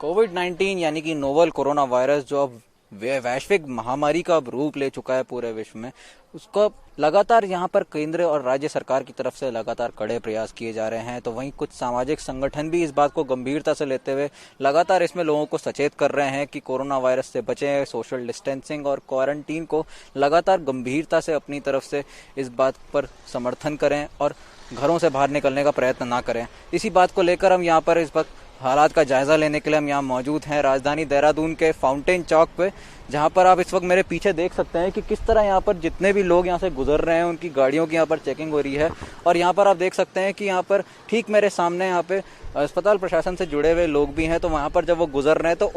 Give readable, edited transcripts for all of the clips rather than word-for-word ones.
कोविड-19 यानी कि novel corona virus जो अब वैश्विक महामारी का अब रूप ले चुका है पूरे विश्व में, उसको लगातार यहाँ पर केंद्र और राज्य सरकार की तरफ से लगातार कड़े प्रयास किए जा रहे हैं। तो वहीं कुछ सामाजिक संगठन भी इस बात को गंभीरता से लेते हुए लगातार इसमें लोगों को सचेत कर रहे हैं कि कोरोना वायरस से बचें, सोशल डिस्टेंसिंग और क्वारंटीन को लगातार गंभीरता से अपनी तरफ से इस बात पर समर्थन करें और घरों से बाहर निकलने का प्रयत्न ना करें। इसी बात को लेकर हम यहाँ पर इस वक्त हालात का जायजा लेने के लिए हम यहाँ मौजूद हैं राजधानी देहरादून के फाउंटेन चौक पे, जहाँ पर आप इस वक्त मेरे पीछे देख सकते हैं कि किस तरह यहाँ पर जितने भी लोग यहाँ से गुजर रहे हैं उनकी गाड़ियों की यहाँ पर चेकिंग हो रही है। और यहाँ पर आप देख सकते हैं कि यहाँ पर ठीक मेरे सामने यहाँ पे अस्पताल प्रशासन से जुड़े हुए लोग भी हैं। तो वहाँ पर जब वो गुजर रहे हैं तो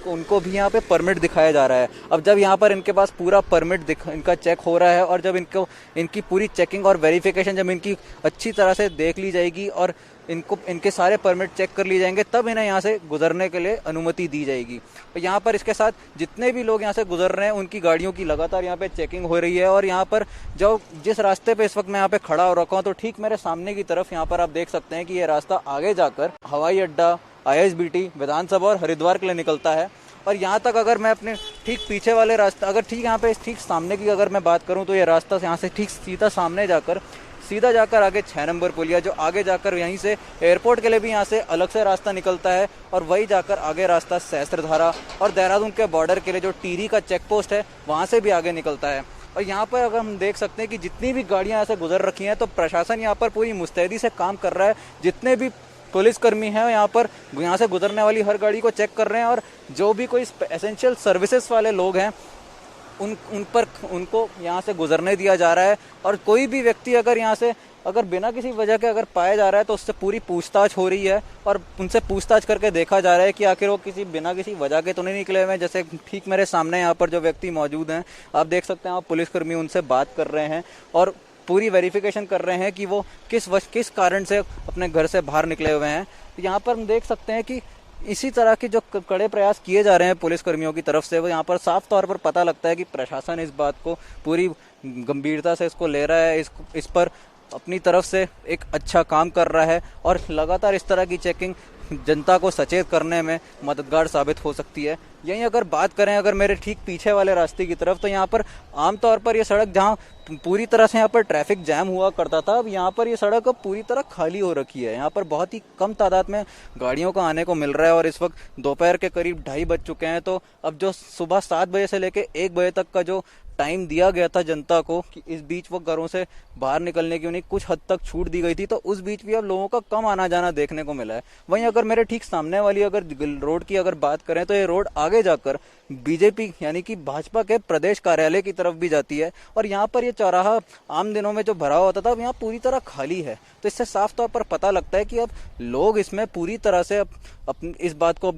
उनको भी यहाँ पे परमिट दिखाया जा रहा है। अब जब यहाँ पर इनके पास पूरा परमिट इनका चेक हो रहा है और जब इनकी पूरी चेकिंग और वेरिफिकेशन जब इनकी अच्छी तरह से देख ली जाएगी और इनके सारे परमिट चेक कर लिए जाएंगे, तब इन्हें यहाँ से गुजरने के लिए अनुमति दी जाएगी। और यहाँ पर इसके साथ जितने भी लोग यहाँ से गुजर रहे हैं उनकी गाड़ियों की लगातार यहाँ पे चेकिंग हो रही है। और यहाँ पर जिस रास्ते पे इस वक्त मैं यहाँ पे खड़ा हो रखा हूँ, तो ठीक मेरे सामने की तरफ यहाँ पर आप देख सकते हैं कि ये रास्ता आगे जाकर हवाई अड्डा, ISBT, विधानसभा और हरिद्वार के लिए निकलता है। और यहाँ तक अगर मैं अपने ठीक पीछे वाले रास्ता, अगर ठीक यहाँ पे ठीक सामने की अगर मैं बात करूँ, तो ये रास्ता यहाँ से ठीक सीधा जाकर आगे 6 नंबर पुलिया, जो आगे जाकर यहीं से एयरपोर्ट के लिए भी यहाँ से अलग से रास्ता निकलता है। और वही जाकर आगे रास्ता सहस्त्रधारा और देहरादून के बॉर्डर के लिए जो टिहरी का चेक पोस्ट है, वहाँ से भी आगे निकलता है। और यहाँ पर अगर हम देख सकते हैं कि जितनी भी गाड़ियाँ यहाँ से गुजर रखी हैं, तो प्रशासन यहाँ पर पूरी मुस्तैदी से काम कर रहा है। जितने भी पुलिसकर्मी हैं यहाँ से गुजरने वाली हर गाड़ी को चेक कर रहे हैं। और जो भी कोई एसेंशियल सर्विसेज वाले लोग हैं उनको यहाँ से गुजरने दिया जा रहा है। और कोई भी व्यक्ति अगर बिना किसी वजह के अगर पाया जा रहा है, तो उससे पूरी पूछताछ हो रही है और उनसे पूछताछ करके देखा जा रहा है कि आखिर वो बिना किसी वजह के तो नहीं निकले हुए हैं। जैसे ठीक मेरे सामने यहाँ पर जो व्यक्ति मौजूद हैं, आप देख सकते हैं, आप पुलिसकर्मी उनसे बात कर रहे हैं और पूरी वेरिफिकेशन कर रहे हैं कि वो किस कारण से अपने घर से बाहर निकले हुए हैं। यहाँ पर हम देख सकते हैं कि इसी तरह के जो कड़े प्रयास किए जा रहे हैं पुलिसकर्मियों की तरफ से, वो यहाँ पर साफ तौर पर पता लगता है कि प्रशासन इस बात को पूरी गंभीरता से इसको ले रहा है, इस पर अपनी तरफ से एक अच्छा काम कर रहा है। और लगातार इस तरह की चेकिंग जनता को सचेत करने में मददगार साबित हो सकती है। यहीं अगर बात करें अगर मेरे ठीक पीछे वाले रास्ते की तरफ, तो यहाँ पर आमतौर पर यह सड़क जहाँ पूरी तरह से यहाँ पर ट्रैफिक जैम हुआ करता था, अब यहाँ पर ये सड़क अब पूरी तरह खाली हो रखी है। यहाँ पर बहुत ही कम तादाद में गाड़ियों का आने को मिल रहा है। और इस वक्त दोपहर के करीब 2:30 बज चुके हैं। तो अब जो सुबह 7 बजे से लेकर 1 बजे तक का जो टाइम दिया गया था जनता को कि इस बीच वो घरों से बाहर निकलने की उन्हें कुछ हद तक छूट दी गई थी, तो उस बीच भी अब लोगों का कम आना जाना देखने को मिला है। वहीं अगर मेरे ठीक सामने वाली अगर रोड की अगर बात करें, तो ये रोड आगे जाकर बीजेपी यानी कि भाजपा के प्रदेश कार्यालय की तरफ भी जाती है। और यहाँ पर ये चौराहा आम दिनों में जो भरा होता था, अब यहाँ पूरी तरह खाली है। तो इससे साफ तौर पर पता लगता है कि अब लोग इसमें पूरी तरह से अपनी इस बात को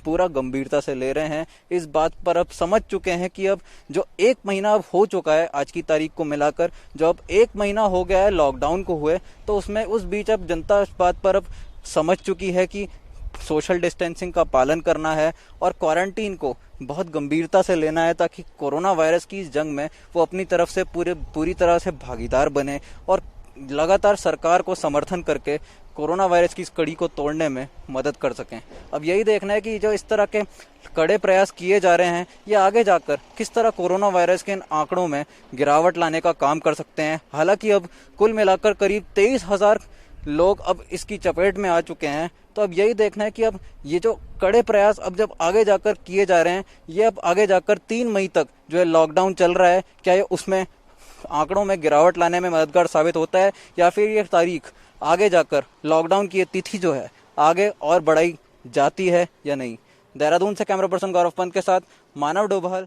पूरा गंभीरता से ले रहे हैं। इस बात पर अब समझ चुके हैं कि अब जो 1 महीना हो चुका है आज की तारीख को मिलाकर, जो अब 1 महीना हो गया है लॉकडाउन को हुए, तो उस बीच अब जनता इस बात पर अब समझ चुकी है कि सोशल डिस्टेंसिंग का पालन करना है और क्वारंटीन को बहुत गंभीरता से लेना है, ताकि कोरोना वायरस की इस जंग में वो अपनी तरफ से पूरी तरह से भागीदार बने और लगातार सरकार को समर्थन करके कोरोना वायरस की इस कड़ी को तोड़ने में मदद कर सकें। अब यही देखना है कि जो इस तरह के कड़े प्रयास किए जा रहे हैं, ये आगे जाकर किस तरह कोरोना वायरस के इन आंकड़ों में गिरावट लाने का काम कर सकते हैं। हालांकि अब कुल मिलाकर करीब 23,000 लोग अब इसकी चपेट में आ चुके हैं। तो अब यही देखना है कि अब ये जो कड़े प्रयास अब जब आगे जाकर किए जा रहे हैं, ये अब आगे जाकर 3 मई तक जो है लॉकडाउन चल रहा है, क्या ये उसमें आंकड़ों में गिरावट लाने में मददगार साबित होता है, या फिर ये तारीख आगे जाकर लॉकडाउन की ये तिथि जो है आगे और बढ़ाई जाती है या नहीं। देहरादून से कैमरा पर्सन गौरव पंत के साथ मानव डोभाल।